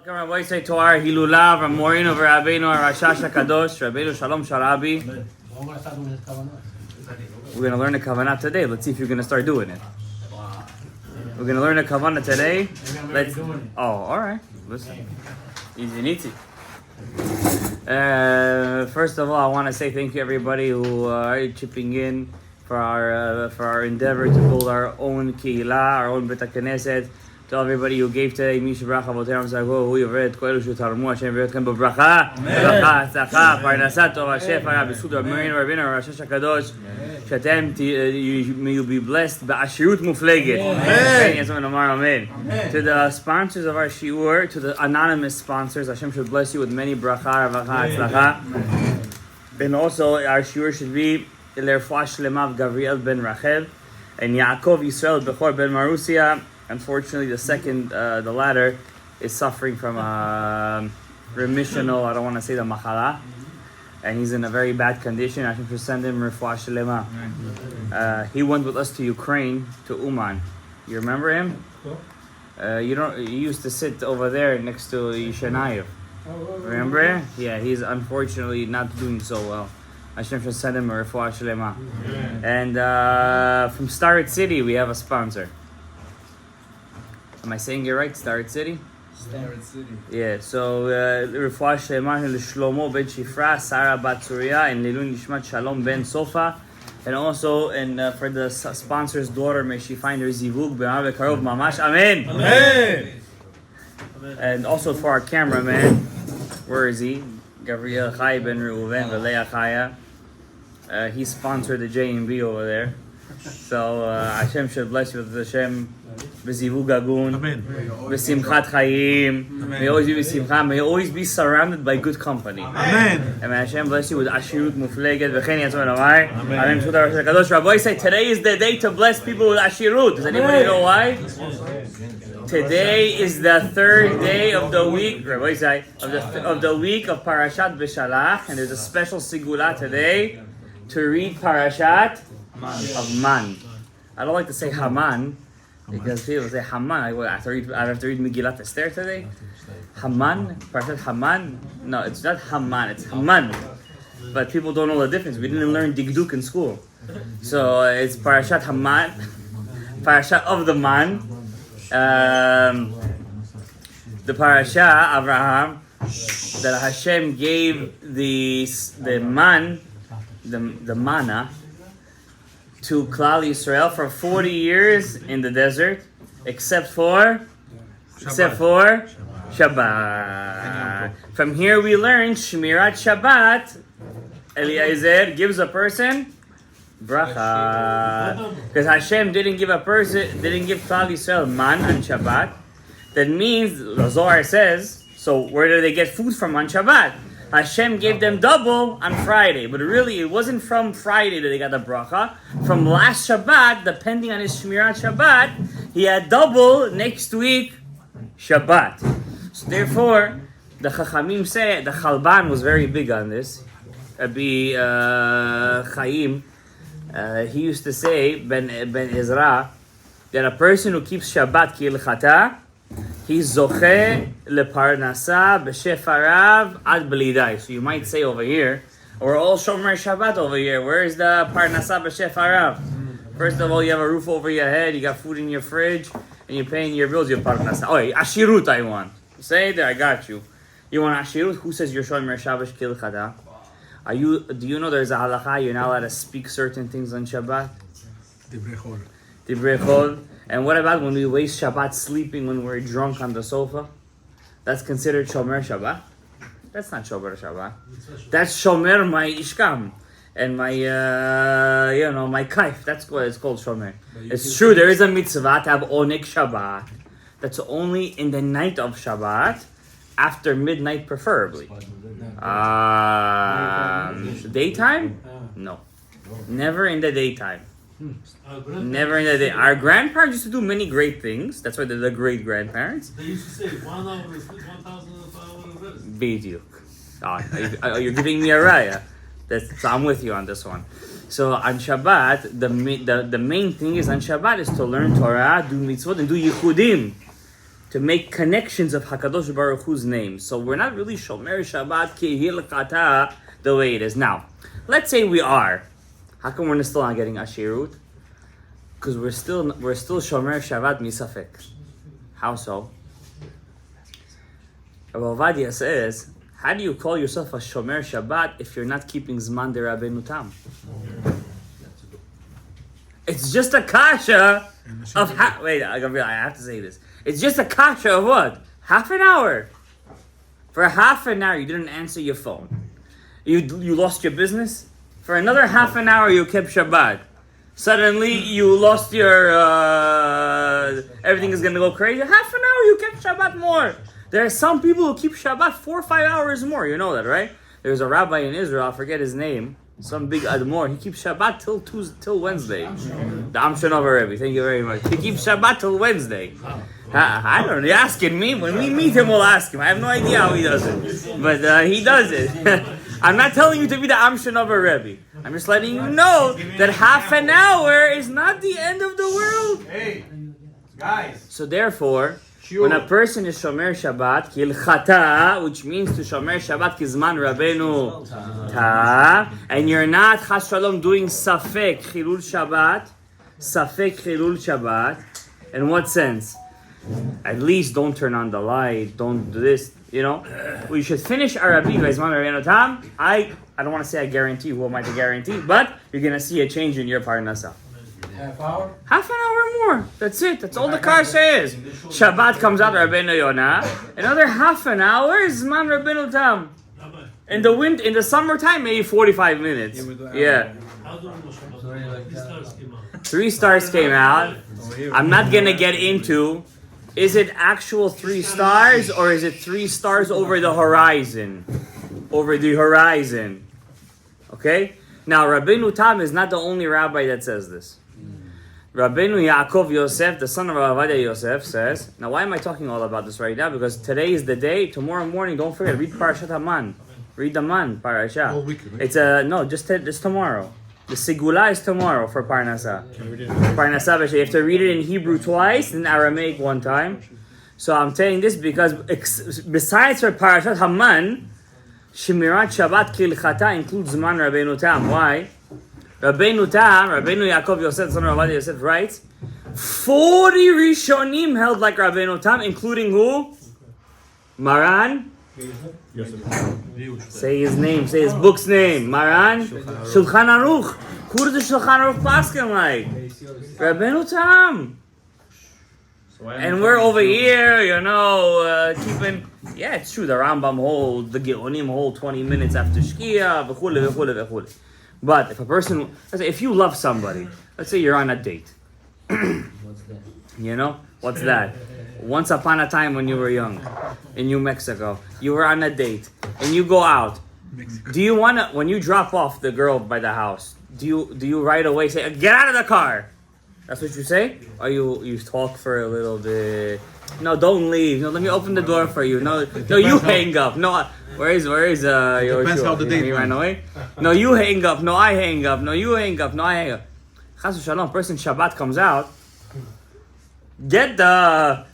Welcome, Rabbi say to our HELULA from Morin over Rabbeinu Rashash Kadosh, Rabbeinu Shalom Sharabi. We're going to learn the Kavanah today. Let's see if you're going to start doing it. We're going to learn the Kavanah today. Let's. Oh, all right. Listen, easy and easy. First of all, I want to say thank you everybody who are chipping in for our endeavor to build our own Keilah, our own Brit Knesset. To everybody who gave today, Misha Bracha Voteram Zago, who Yored, Koelu Shutarmu, Hashem Yored Kem Bracha, Bracha, Tzachah, Parnasat, Tova, Shefa, B'Zchut Rabbeinu, Rabbeinu, Rashash HaKadosh, Shatem, may you be blessed, Ba'ashirut Mufleget. Amen. To the sponsors of our shiur, to the anonymous sponsors, Hashem should bless you with many bracha, Ravacha, Tzachah. And also, our shiur should be L'Refuah Shlema of Gabriel ben Rachel, and Yaakov Yisrael Bechor ben Marusia. Unfortunately, the second, the latter, is suffering from remissional, I don't want to say the machala, and he's in a very bad condition. I should send him refuah shlema. He went with us to Ukraine, to Uman. You remember him? He used to sit over there next to Yishanayev. Remember him? Yeah, he's unfortunately not doing so well. I should send him a refuah shlema. And from Starret City, we have a sponsor. Am I saying it right? Starret City? Starret City. Yeah, so Refuah Shlema Shlomo ben Shifra, Sarah bat Tzuriah, and Lilun Nishmat Shalom ben Sofa. And also, for the sponsor's daughter, may she find her zivug b'mar v'karov mamash. Amen! Amen! And also for our cameraman, where is he? Gabriel Chai ben Reuven v'Leah Chaya. He sponsored the J&B over there. So Hashem should bless you with Hashem. B'zivug agun, b'simchat chayim. May always be b'simcha. May always be surrounded by good company. Amen. And may Hashem bless you with ashirut mufleget. V'chen yatzon amar. Amen. Kadosh Rabbi say today is the day to bless people with ashirut. Does anybody know why? Today is the third day of the week. Rabbi say of the week of Parashat B'Shalach, and there's a special sigula today to read Parashat of Man. I don't like to say Haman. Because people say Haman, I have to read Megillat Esther today. Haman, Parashat Haman. No, it's not Haman, it's Haman. But people don't know the difference. We didn't learn Digduk in school. So it's Parashat Haman, Parashat of the Man. The Parasha, Abraham, that Hashem gave the man, the manna, to Klal Yisrael for 40 years in the desert, except for Shabbat. From here we learn Shmirat Shabbat. Eliezer gives a person bracha, because Hashem didn't give Klal Yisrael man on Shabbat. That means the Zohar says. So where do they get food from on Shabbat? Hashem gave them double on Friday, but really it wasn't from Friday that they got the bracha. From last Shabbat, depending on his Shmirat Shabbat, he had double next week Shabbat. So therefore, the Chachamim say, the Chalban was very big on this. Abi Chaim, he used to say, Ben Ezra, that a person who keeps Shabbat K'ilchata, he's zoche leparnasa b'shefarav ad b'lidai. So you might say over here, we're all shomer Shabbat over here. Where is the parnasa b'shefarav? First of all, you have a roof over your head, you got food in your fridge, and you're paying your bills. You have parnasa. Oh, ashirut I want. Say there, I got you. You want ashirut? Who says you're shomer Shabbat kilchada? Do you know there's a halacha? You're not allowed to speak certain things on Shabbat. Divrei chol. And what about when we waste Shabbat sleeping when we're drunk on the sofa? That's considered Shomer Shabbat? That's not Shomer Shabbat. That's Shomer my Ishkam. And my, my kaif. That's what it's called, Shomer. It's true, there is a mitzvah to have Onek Shabbat. That's only in the night of Shabbat, after midnight preferably. Daytime? No. Never in the daytime. Never in the day. Our grandparents used to do many great things. That's why they're the great grandparents. They used to say 1 hour is 1,500 Bediuk. You're giving me a raya. So I'm with you on this one. So on Shabbat, the main thing is on Shabbat is to learn Torah, do mitzvot, and do yichudim. to make connections of HaKadosh Baruch Hu's name. So we're not really Shomer Shabbat kehilchata the way it is. Now, let's say we are. How come we're still not getting Ashirut? Because we're still Shomer Shabbat misafek. How so? Rabbi Ovadia says, how do you call yourself a Shomer Shabbat if you're not keeping Zman de Rabbeinu Tam? It's just a kasha of wait, I have to say this. It's just a kasha of what? Half an hour. For half an hour, you didn't answer your phone. You lost your business. For another half an hour, you kept Shabbat. Suddenly, you lost your... everything is going to go crazy. Half an hour, you kept Shabbat more. There are some people who keep Shabbat 4 or 5 hours more. You know that, right? There's a rabbi in Israel, I forget his name. Some big Admor. He keeps Shabbat till Wednesday. The Amshanover Rebbe. Thank you very much. He keeps Shabbat till Wednesday. I don't know. You're asking me. When we meet him, we'll ask him. I have no idea how he does it. But he does it. I'm not telling you to be the Amshanover Rebbe. I'm just letting you know that half an hour is not the end of the world. Hey, guys. So therefore, when a person is Shomer Shabbat, Kilchata, which means to Shomer Shabbat Kizman Rabbeinu Ta, and you're not Chas Shalom doing Safek Chilul Shabbat, in what sense? At least don't turn on the light, don't do this, We should finish Arabi by Zman Rabbeinu Tam. I don't want to say I guarantee, who am I to guarantee, but you're going to see a change in your Parnasa. Half hour? Half an hour more. That's it. That's all the kasha is. Shabbat comes out Rabbeinu Yonah. Another half an hour is Zman Rabbeinu Tam. In the summertime, maybe 45 minutes. Yeah. 3 stars came out. I'm not going to get into, is it actual 3 stars or is it 3 stars over the horizon? Over the horizon. Okay? Now, Rabbeinu Tam is not the only rabbi that says this. Rabbeinu Yaakov Yosef, the son of Rav Ovadia Yosef, says, now why am I talking all about this right now? Because today is the day, tomorrow morning, don't forget, read Parashat Haman. Read the Man, Parasha. It's just tomorrow. The Sigula is tomorrow for Parnasa. Parnasa, you have to read it in Hebrew twice, in Aramaic one time. So I'm saying this because besides for Parashat Haman, Shemirat Shabbat Kilchata includes Zman Rabbeinu Tam. Why? Rabbeinu Yaakov Yosef, son of Rav Ovadia Yosef, writes, 40 Rishonim held like Rabbeinu Tam, including who? Maran? Say his name, say his book's name. Maran? Shulchan Aruch. Who does the Shulchan Aruch paskin like? Rabbeinu Tam. And we're over here, keeping... Yeah, it's true, the Rambam holds, the Geonim hold 20 minutes after Shkia, v'chule. But if a person, if you love somebody, let's say you're on a date. What's that? What's that? Once upon a time when you were young, in New Mexico, you were on a date, and you go out. Do you want to, when you drop off the girl by the house, do you right away say, get out of the car? That's what you say? Or you talk for a little bit? No, don't leave. No, let me open the door for you. No, you hang up. No, where is Depends how the date ran away. No, you hang up. No, I hang up. No, you hang up. No, I hang up. Chas v'shalom, person Shabbat comes out. I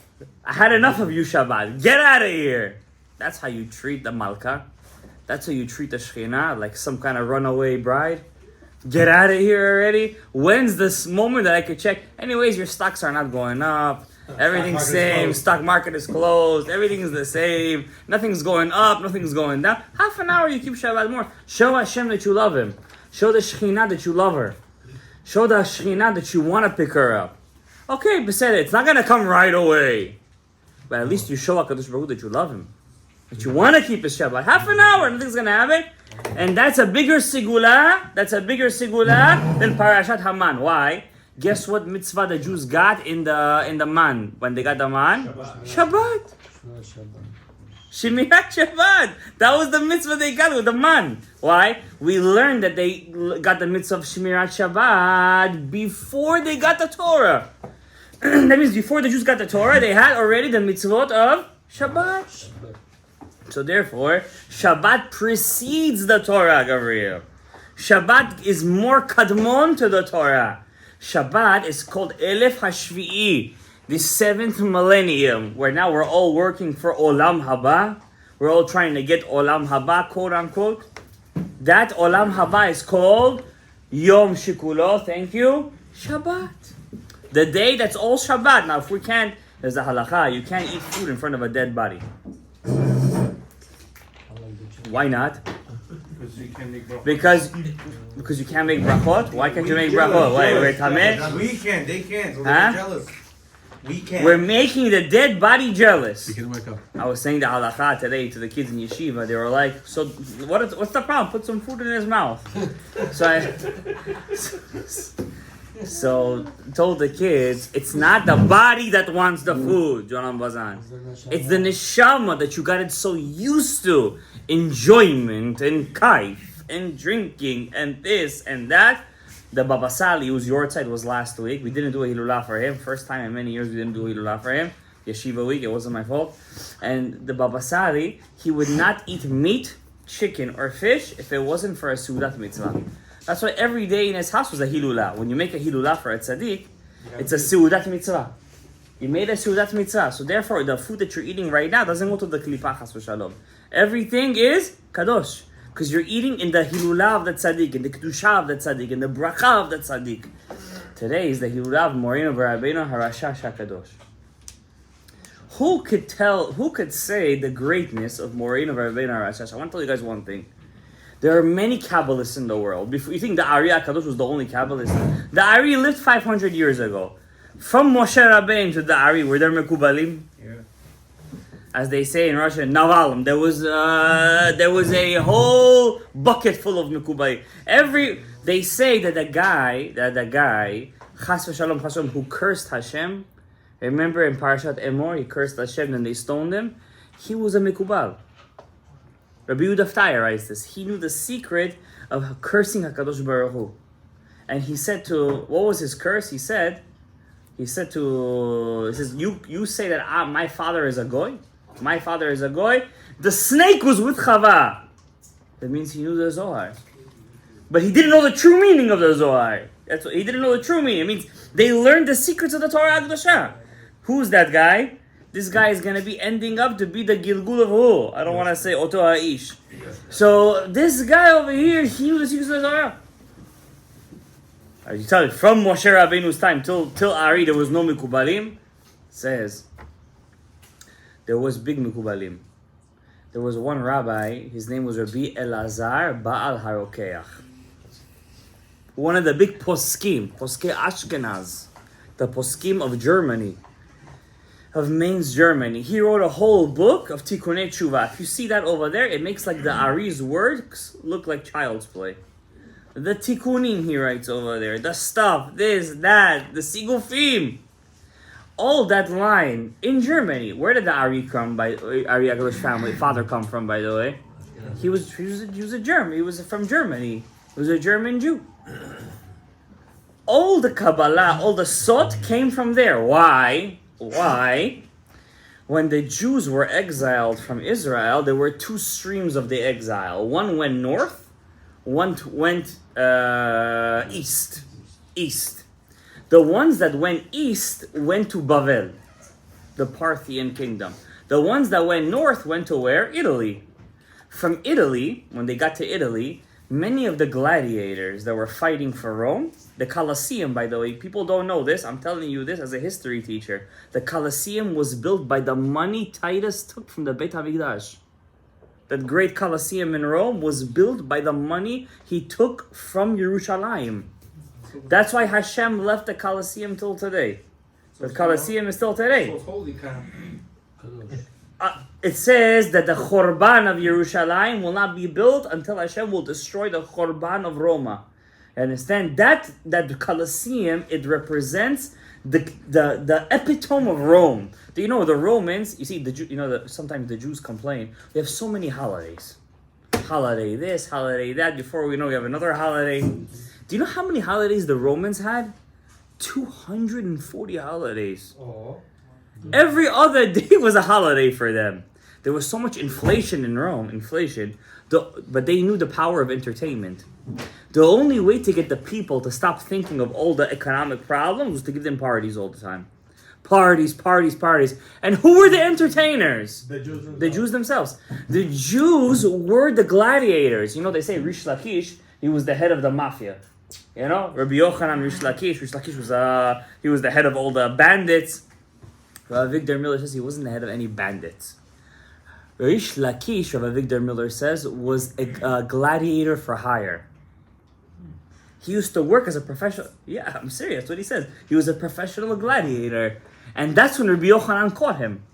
had enough of you, Shabbat. Get out of here. That's how you treat the Malka. That's how you treat the Shekhinah, like some kind of runaway bride. Get out of here already. When's this moment that I could check? Anyways, your stocks are not going up. Everything's same. Stock market is closed. Everything is the same. Nothing's going up. Nothing's going down. Half an hour you keep Shabbat more. Show Hashem that you love Him. Show the Shekhinah that you love her. Show the Shekhinah that you want to pick her up. Okay, Besed, it's not going to come right away. But at least you show HaKadosh Baruch Hu that you love Him. That you want to keep His Shabbat. Half an hour, nothing's going to happen. And that's a bigger sigula. That's a bigger sigula than Parashat Haman. Why? Guess what mitzvah the Jews got in the man? When they got the man? Shabbat. Shemirat Shabbat. That was the mitzvah they got with the man. Why? We learned that they got the mitzvah of Shemirat Shabbat before they got the Torah. That means before the Jews got the Torah, they had already the mitzvot of Shabbat. So therefore, Shabbat precedes the Torah, Gabriel. Shabbat is more kadmon to the Torah. Shabbat is called Elef HaShvi'i, the 7th millennium, where now we're all working for Olam Haba, we're all trying to get Olam Haba, quote unquote. That Olam Haba is called Yom Shikulo, thank you, Shabbat. The day that's all Shabbat. Now, if we can't, there's a halacha, you can't eat food in front of a dead body. Why not? Because you can make brachot. Because you can't make brachot? Why can't you make brachot? Wait, we're tameh? We can, they can't, so Huh? they're jealous. We can't. We're making the dead body jealous. You can wake up. I was saying the halakha today to the kids in yeshiva. They were like, "So what's the problem? Put some food in his mouth." So told the kids, it's not the body that wants the food, Jonan Bazan. It's the neshama that you got it so used to enjoyment and kaif and drinking and this and that. The Baba Sali, whose your side was last week. We didn't do a HELULA for him. First time in many years we didn't do a HELULA for him. Yeshiva week, it wasn't my fault. And the Baba Sali, he would not eat meat, chicken, or fish if it wasn't for a Seudat Mitzvah. That's why every day in his house was a HELULA. When you make a HELULA for a tzaddik, it's a Seudat Mitzvah. You made a Seudat Mitzvah. So therefore, the food that you're eating right now doesn't go to the Klipa Chas v'Shalom. Everything is Kadosh. Because you're eating in the Hilula of the Tzaddik, in the Kedusha of the Tzaddik, in the Bracha of the Tzaddik. Today is the Hilula of Moreno V'Rabbeinu Harashash HaKadosh. Who could say the greatness of Moreno V'Rabbeinu Harashash? I want to tell you guys one thing. There are many Kabbalists in the world. Before, you think the Ari HaKadosh was the only Kabbalist? The Ari lived 500 years ago. From Moshe Rabbeinu to the Ari, were there Mekubalim? Yeah. As they say in Russian, Navalim. There was a whole bucket full of Mekubalim. They say that the guy, Chas v'Shalom, who cursed Hashem, remember in Parashat Emor, he cursed Hashem and they stoned him. He was a Mekubal. Rabbi Yehuda Ftaya writes this. He knew the secret of cursing HaKadosh Baruch Hu. And he said what was his curse? He says, you say that my father is a goy? My father is a goy. The snake was with Chava. That means he knew the Zohar. But he didn't know the true meaning of the Zohar. He didn't know the true meaning. It means they learned the secrets of the Torah HaKadoshah. Who's that guy? This guy is going to be ending up to be the Gilgul of Hu. I don't want to say Oto Ha'ish. So this guy over here, he knew the secrets of the Torah. You tell it, from Moshe Rabbeinu's time till Ari, there was no Mekubalim. Says, there was big Mekubalim. There was one rabbi, his name was Rabbi Elazar Baal Harokeach. One of the big Poskei Ashkenaz, the Poskim of Germany, of Mainz, Germany. He wrote a whole book of Tikkunei Tshuva. If you see that over there, it makes like the Ari's works look like child's play. The tikkunim he writes over there, the stuff, this, that, the sigufim, all that line in Germany. Where did the Ari come by? Ari Agalosh family, father come from, by the way? He was a German. He was from Germany. He was a German Jew. All the Kabbalah, all the Sot came from there. Why? When the Jews were exiled from Israel, there were two streams of the exile. One went north. One went east. The ones that went east went to Bavel, the Parthian kingdom. The ones that went north went to where? Italy. From Italy, when they got to Italy, many of the gladiators that were fighting for Rome, the Colosseum, by the way, people don't know this, I'm telling you this as a history teacher. The Colosseum was built by the money Titus took from the Beit HaMikdash. That great Colosseum in Rome was built by the money he took from Yerushalayim. That's why Hashem left the Colosseum till today. The Colosseum is still today. So it's holy kind of. It says that the Chorban of Yerushalayim will not be built until Hashem will destroy the Chorban of Roma. Understand? That Colosseum, it represents the epitome of Rome. Do you know the Romans? You see, sometimes the Jews complain. We have so many holidays. Holiday this, holiday that. Before we know, we have another holiday. Do you know how many holidays the Romans had? 240 holidays. Oh. Every other day was a holiday for them. There was so much inflation in Rome. But they knew the power of entertainment. The only way to get the people to stop thinking of all the economic problems was to give them parties all the time. Parties. And who were the entertainers? The Jews. The Jews themselves. The Jews were the gladiators. You know, they say Rish Lakish, he was the head of the mafia. You know, Rabbi Yochanan Rish Lakish. Rish Lakish was he was the head of all the bandits. Victor Miller says he wasn't the head of any bandits. Rish Lakish, Rabbi Victor Miller says, was a gladiator for hire. He used to work as a professional. Yeah, I'm serious. That's what he says. He was a professional gladiator. And that's when Rabbi Yochanan caught him.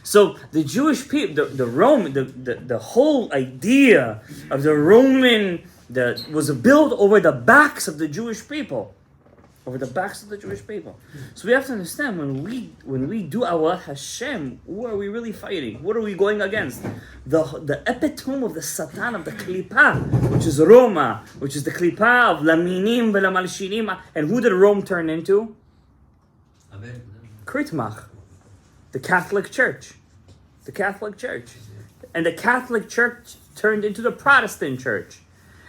So the Jewish people, the Roman, the whole idea of the Roman was built over the backs of the Jewish people. So we have to understand when we do our Hashem, who are we really fighting? What are we going against? The epitome of the Satan of the Klippa, which is Roma, which is the Klippa of Laminim v'Lamalshinim. And who did Rome turn into? Kritmach, the Catholic Church. And the Catholic Church turned into the Protestant Church.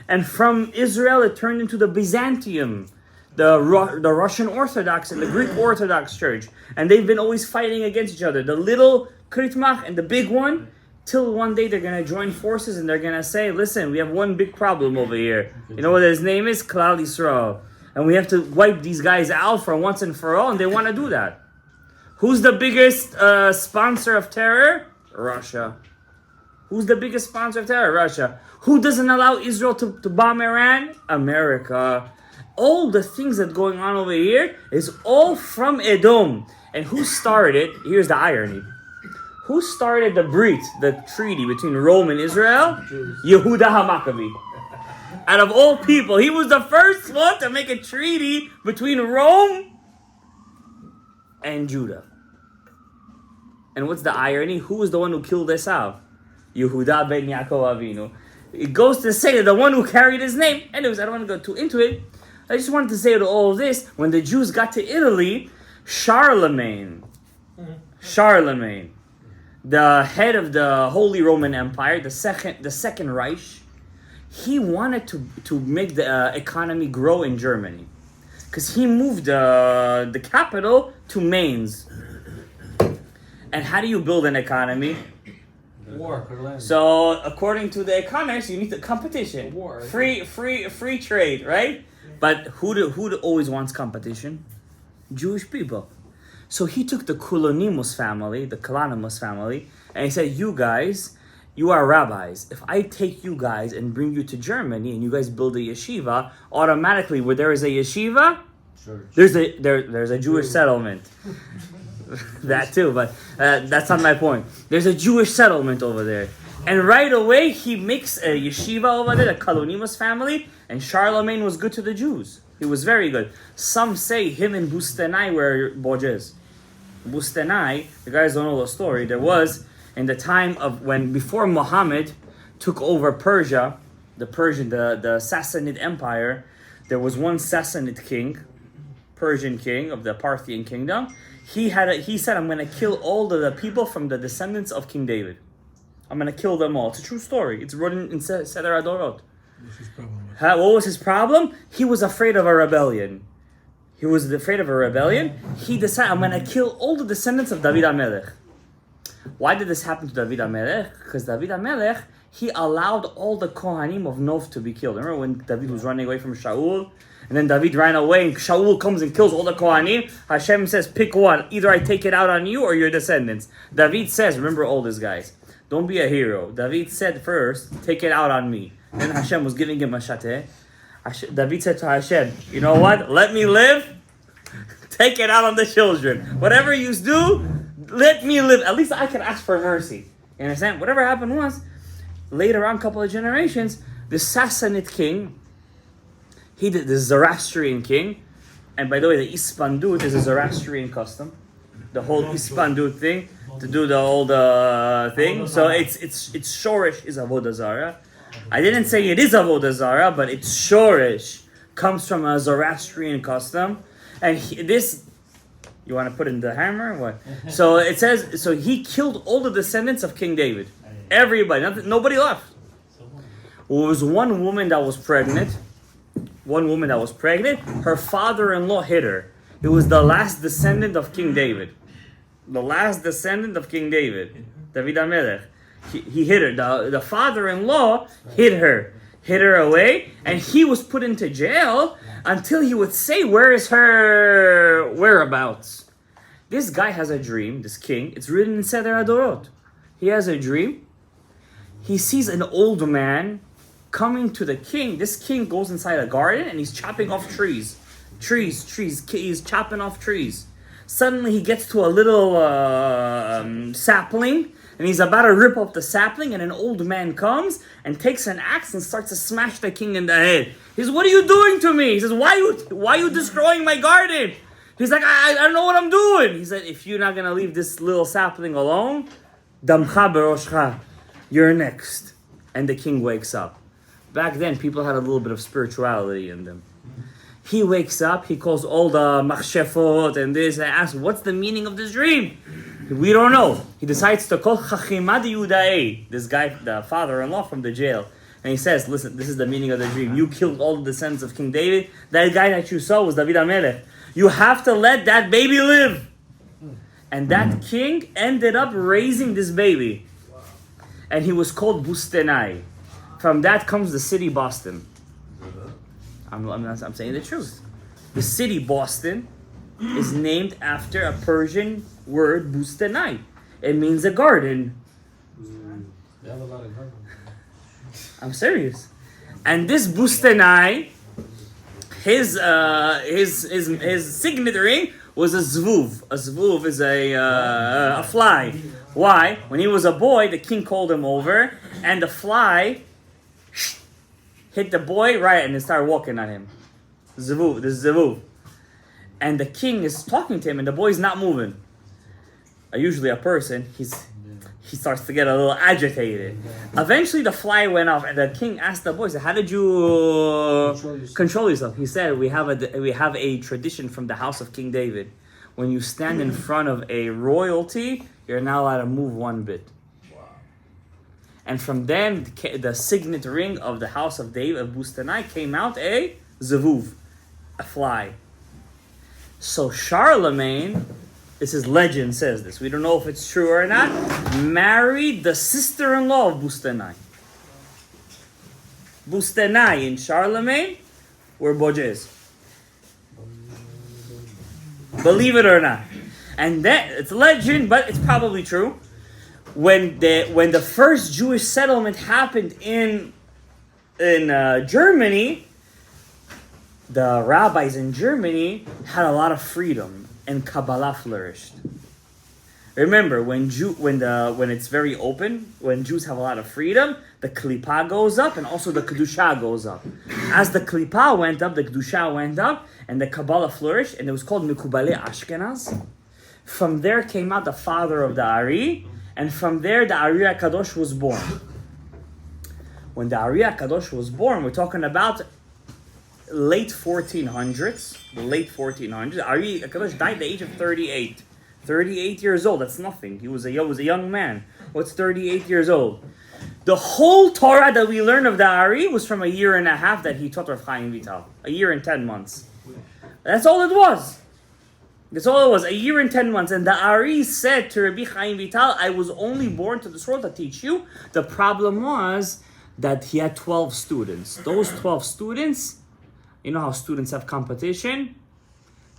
And from Israel it turned into the Byzantium, the Russian Orthodox and the Greek Orthodox Church. And they've been always fighting against each other. The little Kritmach and the big one, till one day they're going to join forces and they're going to say, listen, we have one big problem over here. You know what his name is? Klal Yisrael. And we have to wipe these guys out for once and for all, and they want to do that. Who's the biggest sponsor of terror? Russia. Who's the biggest sponsor of terror? Russia. Who doesn't allow Israel to bomb Iran? America. All the things that are going on over here is all from Edom. And who started, here's the irony. Who started the Brit, the treaty between Rome and Israel? Yehuda HaMaccabi. Out of all people, he was the first one to make a treaty between Rome and Judah. And what's the irony? Who was the one who killed Esau? Yehuda ben Yaakov Avinu. It goes to say that the one who carried his name. Anyways, I don't want to go too into it. I just wanted to say to all of this, when the Jews got to Italy, Charlemagne, the head of the Holy Roman Empire, the second Reich, he wanted to make the economy grow in Germany. Because he moved the capital to Mainz. And how do you build an economy? War. So according to the economists, you need the competition. War. Free trade, right? But who always wants competition? Jewish people. So he took the Kulonimus family, the Kalanimus family, and he said, you guys, you are rabbis. If I take you guys and bring you to Germany and you guys build a yeshiva, automatically where there is a yeshiva, there's a Jewish settlement. That too, but that's not my point. There's a Jewish settlement over there. And right away, he makes a yeshiva over there, the Kalonimus family, and Charlemagne was good to the Jews. He was very good. Some say him and Bustenai were Borges. Bustenai, the guys don't know the story, there was, in the time of before Muhammad took over Persia, the Sassanid Empire, there was one Sassanid king, Persian king of the Parthian kingdom. He said, I'm going to kill all the people from the descendants of King David. I'm going to kill them all. It's a true story. It's written in Seder Adorot. What was his problem? He was afraid of a rebellion. He decided, I'm going to kill all the descendants of David HaMelech. Why did this happen to David HaMelech? Because David HaMelech, he allowed all the Kohanim of Nov to be killed. Remember when David was running away from Shaul? And then David ran away and Shaul comes and kills all the Kohanim. Hashem says, pick one. Either I take it out on you or your descendants. David says, remember all these guys. Don't be a hero. David said first, take it out on me. Then Hashem was giving him a shateh. David said to Hashem, you know what? Let me live. Take it out on the children. Whatever you do, let me live. At least I can ask for mercy. You understand? Whatever happened was, later on, a couple of generations, the Sassanid king, he did the Zoroastrian king. And by the way, the Ispandut is a Zoroastrian custom. The whole Ispandut thing, to do the old thing. So it's Shorish is Avodah Zarah. I didn't say it is Avodah Zarah, but it's Shorish. Comes from a Zoroastrian custom. And this, you want to put in the hammer or what? So it says, so he killed all the descendants of King David. Everybody, nobody left. There was one woman that was pregnant. Her father-in-law hid her. He was the last descendant of King David. The last descendant of King David. David HaMelech. He hid her. The father-in-law hid her away, and he was put into jail until he would say, where is her whereabouts? This guy has a dream, this king. It's written in Seder Adorot. He has a dream. He sees an old man coming to the king. This king goes inside a garden and he's chopping off trees. He's chopping off trees. Suddenly he gets to a little sapling, and he's about to rip up the sapling, and an old man comes and takes an axe and starts to smash the king in the head. He says, what are you doing to me? He says, why are you destroying my garden? He's like, I don't know what I'm doing. He said, if you're not going to leave this little sapling alone, damcha beroshcha, you're next. And the king wakes up. Back then, people had a little bit of spirituality in them. He wakes up, he calls all the machshefot and this, and asks, what's the meaning of this dream? We don't know. He decides to call Chachimad Yudae, this guy, the father-in-law from the jail. And he says, listen, this is the meaning of the dream. You killed all the descendants of King David. That guy that you saw was David HaMelech. You have to let that baby live. And that king ended up raising this baby. And he was called Bustenai. From that comes the city Boston. I'm saying the truth. The city Boston is named after a Persian word, Bustenai. It means a garden. They have a lot of gardens. I'm serious. And this Bustenai, his signet ring was a zvuv. A zvuv is a fly. Why? When he was a boy, the king called him over, and the fly hit the boy right and they started walking on him. Zvuv, this is zvuv. And the king is talking to him and the boy's not moving. Usually a person, he starts to get a little agitated. Eventually the fly went off and the king asked the boy, how did you control yourself? He said, we have a tradition from the house of King David. When you stand in front of a royalty, you're not allowed to move one bit. And from then, the signet ring of the house of David, of Bustenai, came out a zevuv, a fly. So Charlemagne, this is legend says this, we don't know if it's true or not, married the sister-in-law of Bustenai. Bustenai and Charlemagne were Bojes. Believe it or not. And that, it's legend, but it's probably true. When the first Jewish settlement happened in Germany, the rabbis in Germany had a lot of freedom and Kabbalah flourished. Remember, when it's very open, when Jews have a lot of freedom, the klipa goes up and also the kedusha goes up. As the klipa went up, the kedusha went up, and the Kabbalah flourished, and it was called Mekubalei Ashkenaz. From there came out the father of the Ari. And from there, the Ari HaKadosh was born. When the Ari HaKadosh was born, we're talking about late 1400s. Ari HaKadosh died at the age of 38. 38 years old, that's nothing. He was a young man. What's 38 years old? The whole Torah that we learn of the Ari was from a year and a half that he taught Rav Chaim Vital. A year and 10 months. That's all it was. That's all it was, a year and 10 months. And the Ari said to Rabbi Chaim Vital, I was only born to this world to teach you. The problem was that he had 12 students. Those 12 students, you know how students have competition?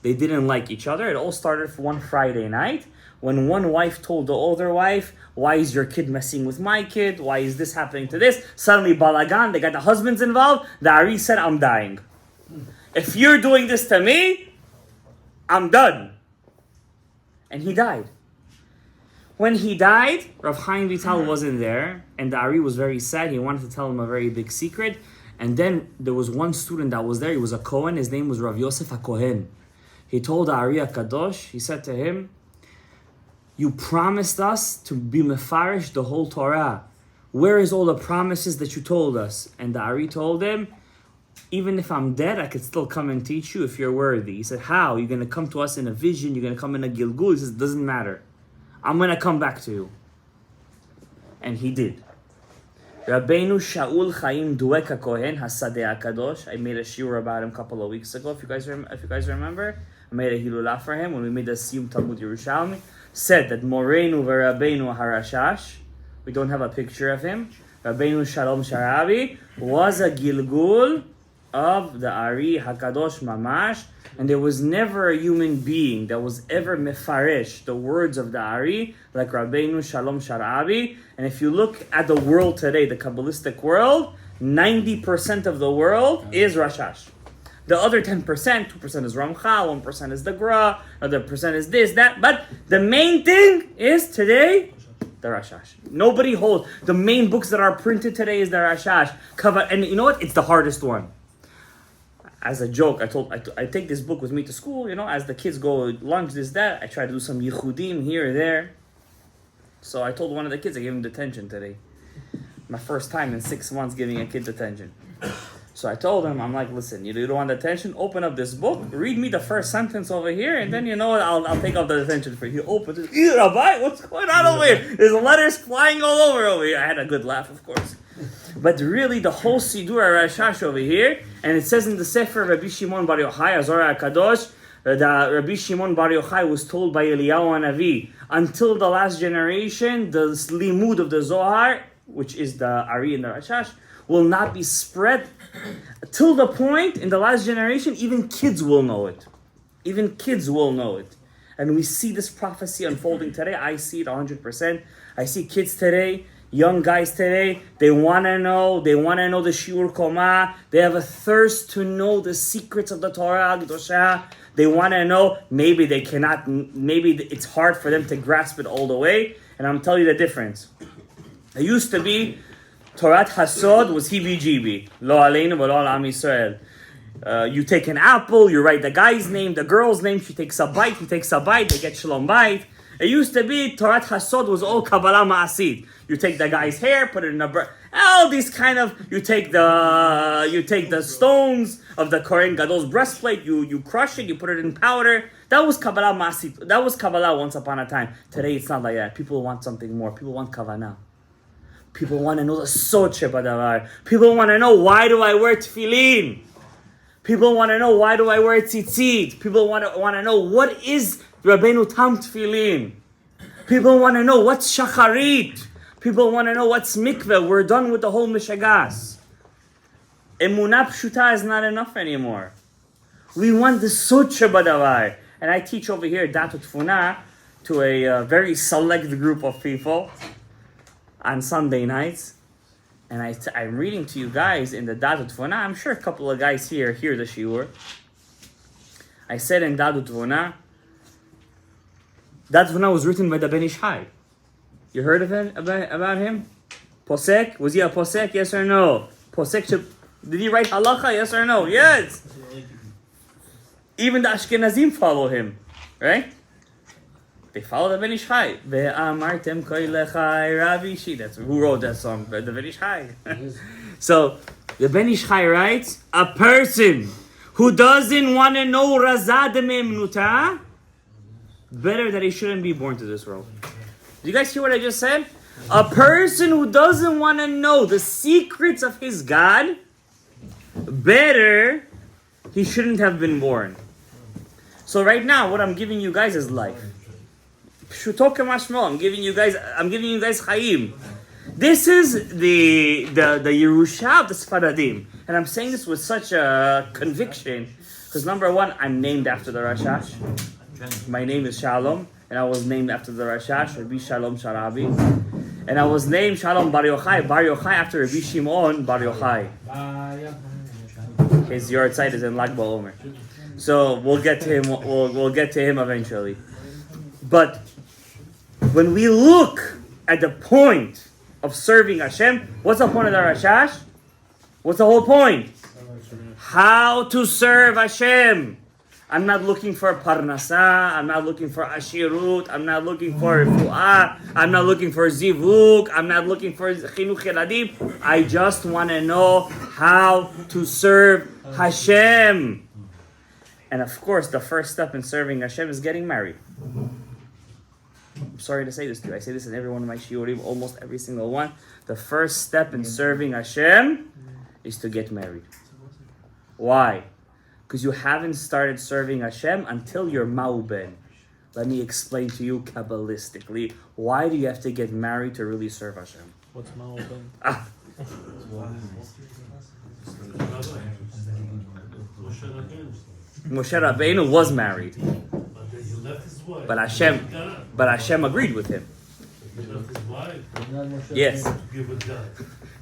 They didn't like each other. It all started for one Friday night when one wife told the other wife, why is your kid messing with my kid? Why is this happening to this? Suddenly balagan, they got the husbands involved. The Ari said, I'm dying. If you're doing this to me, I'm done. And he died. When he died, Rav Chaim Vital wasn't there, and the Ari was very sad. He wanted to tell him a very big secret. And then there was one student that was there. He was a Kohen. His name was Rav Yosef HaKohen. He told the Ari HaKadosh, he said to him, you promised us to be mefarish the whole Torah. Where is all the promises that you told us? And the Ari told him, even if I'm dead, I could still come and teach you if you're worthy. He said, how? You're going to come to us in a vision? You're going to come in a Gilgul? He says, it doesn't matter. I'm going to come back to you. And he did. Rabbeinu Shaul Chaim Duek HaKohen, Hasadeh HaKadosh. I made a shiur about him a couple of weeks ago, if you guys remember. A made a HELULA for him when we made the Siyum Talmud Yerushalmi, said that Moreinu v'Rabbeinu HaRashash, we don't have a picture of him, Rabbeinu Shalom Sharabi, was a Gilgul of the Ari HaKadosh Mamash, and there was never a human being that was ever mefarish the words of the Ari like Rabbeinu Shalom Sharabi. And if you look at the world today, the Kabbalistic world, 90% of the world is Rashash. The other 10%, 2% is Ramchal, 1% is the Gra, another percent is this, that. But the main thing is today, the Rashash. Nobody holds. The main books that are printed today is the Rashash. And you know what? It's the hardest one. As a joke, I take this book with me to school, as the kids go lunch, this, that. I try to do some yichudim here or there. So I told one of the kids, I gave him detention today. My first time in 6 months giving a kid detention. So I told him, I'm like, listen, you don't want detention? Open up this book, read me the first sentence over here, and then I'll take off the detention for you. He opens it, Rabbi, what's going on over here? There's letters flying all over here. I had a good laugh, of course. But really, the whole Sidur Rashash over here, and it says in the Sefer Rabbi Shimon Bar Yochai, Azor HaKadosh, that Rabbi Shimon Bar Yochai was told by Eliyahu Hanavi, until the last generation, the limud of the Zohar, which is the Ari and the Rashash, will not be spread till the point in the last generation, even kids will know it. Even kids will know it. And we see this prophecy unfolding today. I see it 100%. I see kids today, young guys today, they want to know the Shiur Koma. They have a thirst to know the secrets of the Torah Kedosha. They want to know, maybe they cannot, maybe it's hard for them to grasp it all the way. And I'm telling you the difference. It used to be, Torah Hasod was heebie-jeebie. Lo aleinu v'lo al am Yisrael. You take an apple, you write the guy's name, the girl's name, she takes a bite, he takes a bite, they get Shalom bite. It used to be, Torah Hasod was all Kabbalah Ma'asid. You take the guy's hair, put it in a all these kind of, you take the stones of the Kohen Gadol's breastplate, you crush it, you put it in powder. That was Kabbalah Ma'asid. That was Kabbalah once upon a time. Today it's not like that. People want something more. People want Kavanah. People want to know the Sod Shebadavar. People want to know, why do I wear tefillin? People want to know, why do I wear tzitzit? People want to know, what is Rabbeinu Tam tefillin? People want to know, what's shacharit? People want to know, what's mikveh? We're done with the whole mishagas. Emunah pshuta is not enough anymore. We want the Sod Shebadavar. And I teach over here, Datu Tfuna, to a very select group of people on Sunday nights, and I'm reading to you guys in the Datu Tfuna. I'm sure a couple of guys here hear the shiur. I said in Datu Tfuna was written by the Ben Ish Chai. You heard of him, about him? Posek? Was he a posek? Yes or no? Posek, did he write halacha? Yes or no? Yes. Even the Ashkenazim follow him, right? They follow the Ben Ish Chai. Ve'amartem koilechai Ravishi. That's who wrote that song, the Ben Ish Chai. So the Ben Ish Chai writes, a person who doesn't want to know Razad Me'emnuta, better that he shouldn't be born to this world. Did you guys hear what I just said? A person who doesn't want to know the secrets of his God, better he shouldn't have been born. So right now, what I'm giving you guys is life. Pshuto k'mashmo. I'm giving you guys Chaim. This is the Yerusha of the Sfaradim, and I'm saying this with such a conviction because number one, I'm named after the Rashash. My name is Shalom, and I was named after the Rashash, Rabbi Shalom Sharabi, and I was named Shalom Bar Yochai after Rabbi Shimon Bar Yochai. His yard site is in Lag BaOmer, so we'll get to him. We'll get to him eventually, but when we look at the point of serving Hashem, what's the point of the Rashash? What's the whole point? How to serve Hashem. I'm not looking for parnasa. I'm not looking for ashirut. I'm not looking for fu'ah. I'm not looking for zivuk. I'm not looking for chinuch eladim. I just want to know how to serve Hashem. And of course, the first step in serving Hashem is getting married. I'm sorry to say this to you. I say this in every one of my shiurim, almost every single one. The first step in serving Hashem is to get married. Why? Because you haven't started serving Hashem until you're Ma'uben. Let me explain to you Kabbalistically, why do you have to get married to really serve Hashem? What's Ma'oben? Moshe Rabbeinu was married, But then he left his wife. but Hashem agreed with him. He left his wife. Yes. To give a dad.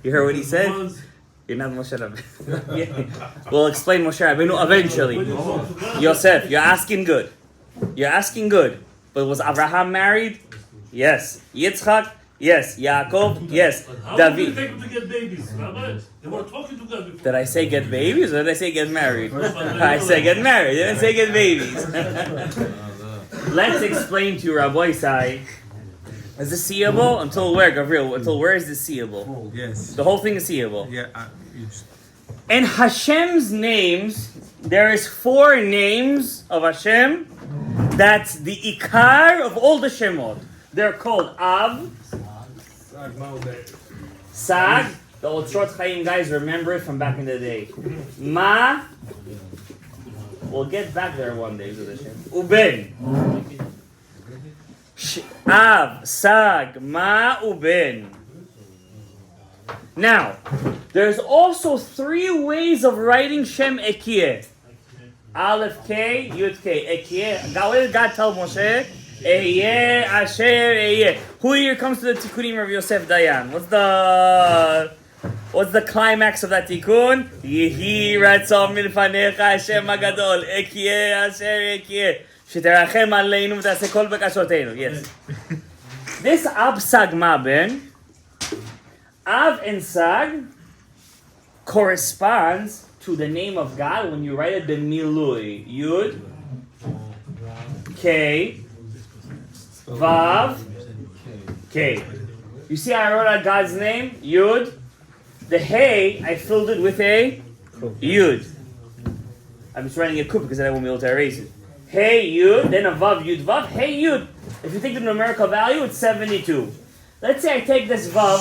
You heard what he said? Once, You're not Moshe Rabbeinu. Yeah. We'll explain Moshe Rabbeinu eventually. when you talk to God, Yosef, you're asking good. You're asking good. But was Abraham married? Yes. Yitzchak? Yes. Yaakov? Yes. but how did David. they take him to get babies? Rabbi? They were talking to God before. Did I say get babies or did I say get married? I said get married. I didn't say get babies. Let's explain to you, Rabbi Isai. Is this seeable? Until where, Gabriel? Until where is this seeable? Yes. The whole thing is seeable. Yeah. In Hashem's names, there is 4 names of Hashem. That's the Ikar of all the Shemot. They're called Av, Sag. The old Short Chaim guys remember it from back in the day. Ma. We'll get back there one day to the Shem. Uben. Av, Sag, Ma, Uben. Now, there's also 3 ways of writing Shem Ekieh. Aleph K, Yud K, Ekieh. What did God tell Moshe? Ehyeh, Asher, Ehyeh. Who here comes to the Tikkunim of Yosef Dayan? What's the climax of that tikkun? Yehi ratzon milfanecha Hashem Agadol. Ekieh, Asher, Ekieh. Sheterachem aleinu v'ta'aseh kol bekashoteinu. Yes. This Ab Sag Ma Ben, Av and Sag corresponds to the name of God when you write it the Milui. Yud, K, Vav, K. You see I wrote out God's name? Yud. The Hey, I filled it with a Yud. I'm just writing a Kuf because I won't be able to erase it. Hey Yud, then a Vav, Yud, Vav, Hey Yud. If you take the numerical value, it's 72. Let's say I take this Vav,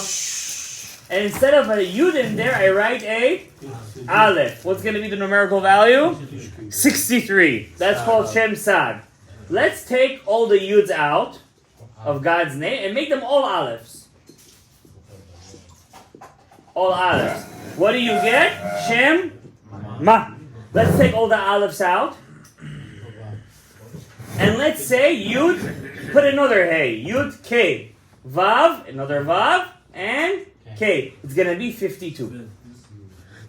and instead of a Yud in there, I write a Aleph. What's going to be the numerical value? 63. That's called Shem Sad. Let's take all the Yuds out of God's name and make them all Alephs. All Alephs. What do you get? Shem Ma. Let's take all the Alephs out. And let's say Yud, put another Hey. Yud K. Vav, another Vav, and K. It's going to be 52.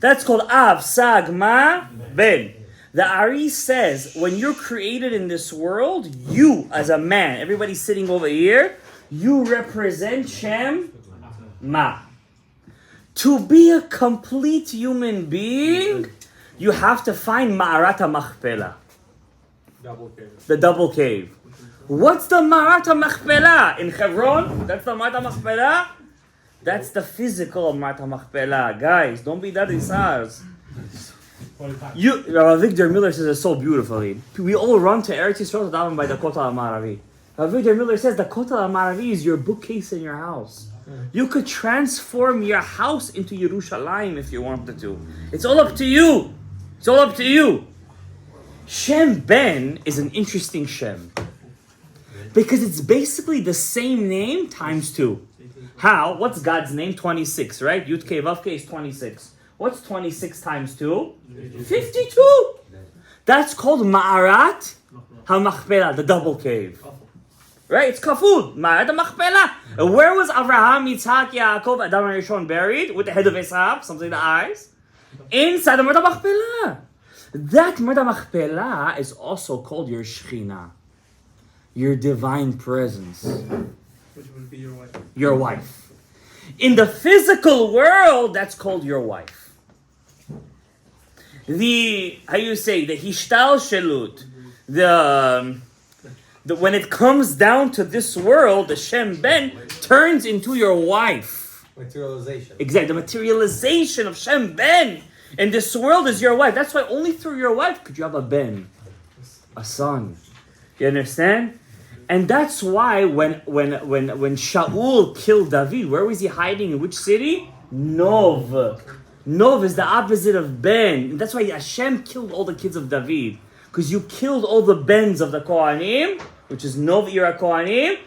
That's called Av, Sag, Ma, Ben. The Ari says, when you're created in this world, you as a man, everybody sitting over here, you represent Shem Ma. To be a complete human being, you have to find Ma'arat HaMachpelah. The double cave. What's the Ma'arat HaMachpelah? In Hebron, that's the Ma'arat HaMachpelah? That's the physical Ma'arat HaMachpelah. Guys, don't be that insars. Victor Miller says it so beautifully. We all run to Eretz Yisrael to daven by the Kotel HaMaravi. Victor Miller says the Kotel HaMaravi is your bookcase in your house. You could transform your house into Yerushalayim if you wanted to. It's all up to you. It's all up to you. Shem Ben is an interesting Shem. Because it's basically the same name times 2. How? What's God's name? 26, right? Yud Kei Vav Kei is 26. What's 26 times 2? 52. That's called Ma'arat HaMachpelah, the double cave. Right? It's kafud. Ma'arat HaMachpelah. Where was Abraham, Yitzhak, Yaakov, Adam and Rishon buried? With the head of Esav, something in the eyes? Inside the Ma'arat HaMachpelah. That Ma'arat HaMachpelah is also called your Shekhinah. Your divine presence. Which would be your wife. Your wife. In the physical world, that's called your wife. The Hishtal Shelut, when it comes down to this world, the Shem Ben turns into your wife. Materialization. Exactly, the materialization of Shem Ben in this world is your wife. That's why only through your wife could you have a Ben, a son. You understand? And that's why when Shaul killed David, where was he hiding? In which city? Nov. Nov is the opposite of Ben. And that's why Hashem killed all the kids of David. Because you killed all the Bens of the Kohanim, which is Nov Ira Kohanim.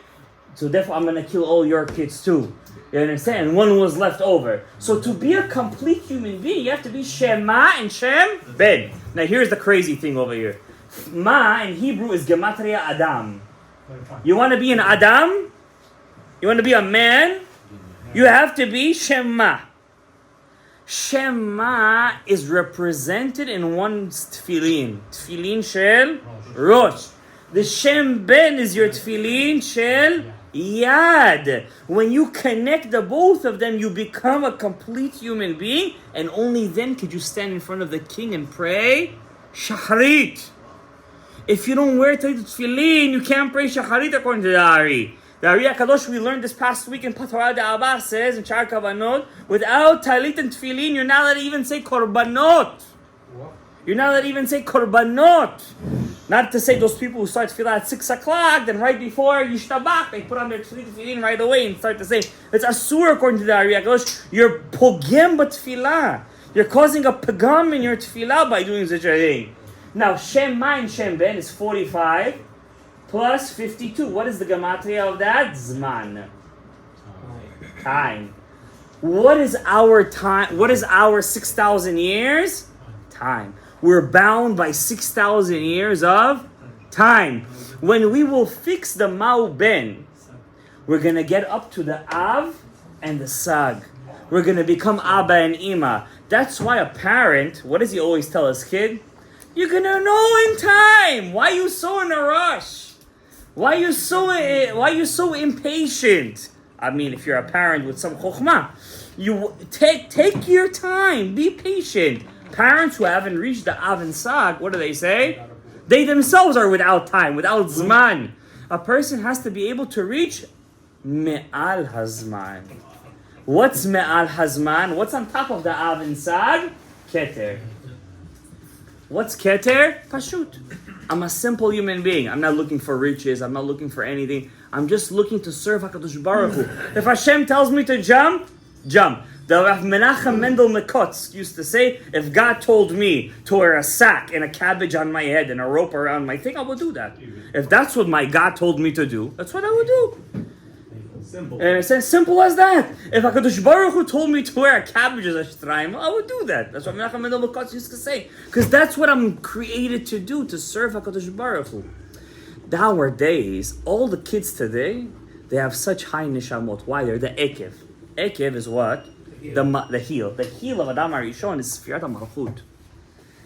So therefore I'm going to kill all your kids too. You understand? And one was left over. So to be a complete human being, you have to be Shema and Shem Ben. Now here's the crazy thing over here. Ma in Hebrew is Gematria Adam. You want to be an Adam? You want to be a man? You have to be Shema. Shema is represented in one's tefillin. Tefillin shel Rosh. The Shem Ben is your tefillin shel Yad. When you connect the both of them, you become a complete human being, and only then could you stand in front of the king and pray Shacharit. If you don't wear tefillin, you can't pray Shacharit according to the Ari. The Ari HaKadosh, we learned this past week in Torah, the Abba says in Shar Kavanot, without talit and tefillin, you're not allowed to even say korbanot. You're not allowed to even say korbanot. Not to say those people who start tefillah at 6 o'clock, then right before Yishtabach, they put on their tefillin right away and start to say, it's asur according to the Ari HaKadosh. You're pogem b'tefillah. You're causing a pagam in your tefillah by doing such a thing. Now, Shem Ma and Shem Ben is 45 plus 52. What is the gematria of that? Zman. Time. What is our time? What is our 6,000 years? Time. We're bound by 6,000 years of time. When we will fix the Ma'u Ben, we're going to get up to the Av and the Sag. We're going to become Abba and Ima. That's why a parent, what does he always tell his kid? You're going to know in time. Why are you so in a rush? Why are you so impatient? I mean, if you're a parent with some chokhmah, you take your time. Be patient. Parents who haven't reached the Av and Sag, what do they say? They themselves are without time, without Zman. A person has to be able to reach Me'al Hazman. What's Me'al Hazman? What's on top of the Av and Sag? Keter. What's Keter? Pashut. I'm a simple human being. I'm not looking for riches. I'm not looking for anything. I'm just looking to serve HaKadosh Baruch Hu. If Hashem tells me to jump, jump. The Rav Menachem Mendel Mekotz used to say, if God told me to wear a sack and a cabbage on my head and a rope around my thing, I would do that. If that's what my God told me to do, that's what I would do. Simple. And it's as simple as that. If HaKadosh Baruch Hu told me to wear a cabbage as a shtreim, I would do that. That's what Menachem Mendel Mekotz used to say. Because that's what I'm created to do, to serve HaKadosh Baruch Hu. Nowadays, all the kids today, they have such high nishamot. Why? They're the ekev. Ekev is what? The heel. The heel of Adam HaRishon is Sfirat HaMalchut.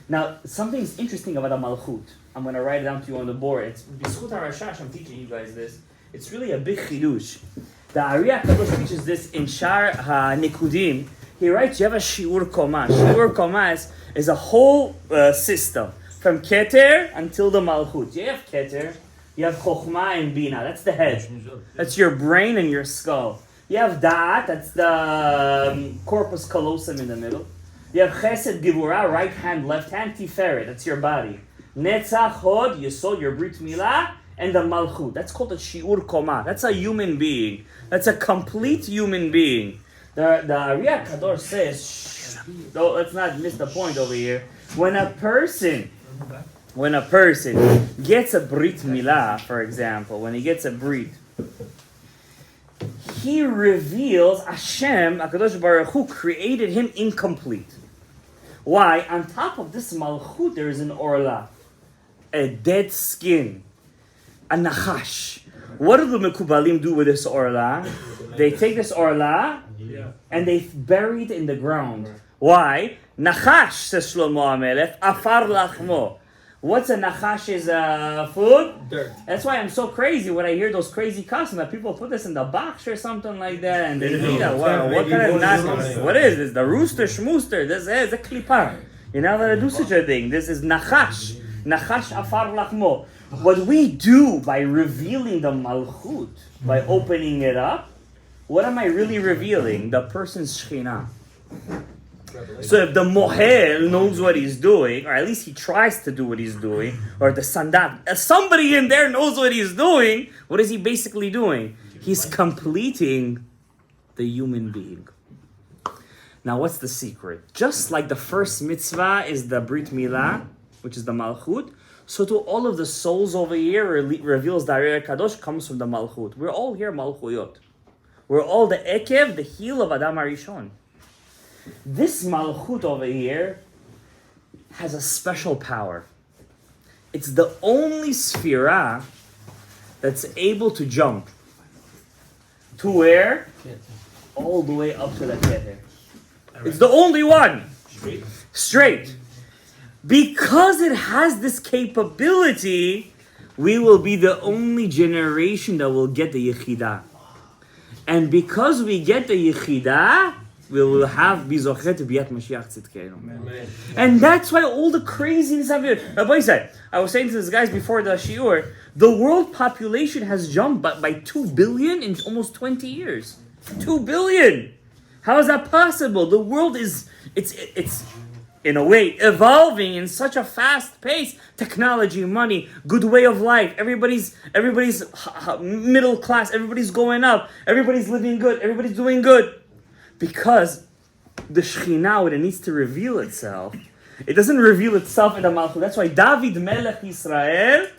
Now, something's interesting about the Malchut. I'm going to write it down to you on the board. It's B'schut HaRashash, I'm teaching you guys this. It's really a big chidush. The Ari HaKadosh teaches this in Shar HaNikudim. He writes, you have a Shiur Koma. Shiur Koma is a whole system. From Keter until the Malchut. You have Keter, you have Chokhmah and Bina. That's the head. That's your brain and your skull. You have Da'at, that's the corpus callosum in the middle. You have Chesed, Gevurah, right hand, left hand, Tiferet, that's your body. Netzach, Hod, Yesod, your Brit Mila, and the Malchut. That's called a Shiur Koma. That's a human being. That's a complete human being. The Ari HaKadosh says, let's not miss the point over here. When a person gets a Brit Mila, for example, when he gets a Brit, he reveals Hashem, HaKadosh Baruch Hu, created him incomplete. Why? On top of this Malchut, there is an Orla, a dead skin, a Nachash. What do the Mekubalim do with this Orla? They take this Orla and they bury it in the ground. Why? Nachash, says Shlomo HaMelech, afar lachmo. What's a Nachash's food? Dirt. That's why I'm so crazy when I hear those crazy customs that people put this in the box or something like that, and they eat it. What kind of nonsense? What is this? The rooster schmooster. This is a klipa. You're not allowed to do such a thing. This is Nachash. Nachash afar lachmo. What we do by revealing the Malchut, by opening it up, what am I really revealing? The person's Shekhinah. So if the Mohel knows what he's doing, or at least he tries to do what he's doing, or the Sandat, if somebody in there knows what he's doing, what is he basically doing? He's completing the human being. Now, what's the secret? Just like the first mitzvah is the Brit Mila, which is the Malchut, so to all of the souls over here reveals the Arei Kadosh comes from the Malchut. We're all here Malchuyot. We're all the Ekev, the heel of Adam HaRishon. This Malchut over here has a special power. It's the only Sphira that's able to jump. To where? All the way up to the Keter. It's the only one. Straight. Because it has this capability, we will be the only generation that will get the Yechidah. And because we get the Yechidah, we will have Bizochet Biyat Mashiach Tzidkeinu. And that's why all the craziness of it. Rabbi said, I was saying to these guys before the Shiur, the world population has jumped by 2 billion in almost 20 years. 2 billion! How is that possible? The world is, it's in a way, evolving in such a fast pace. Technology, money, good way of life. Everybody's middle class. Everybody's going up. Everybody's living good. Everybody's doing good. Because the Shekhinah, when it needs to reveal itself, it doesn't reveal itself in the Malchut. That's why David Melech Yisrael,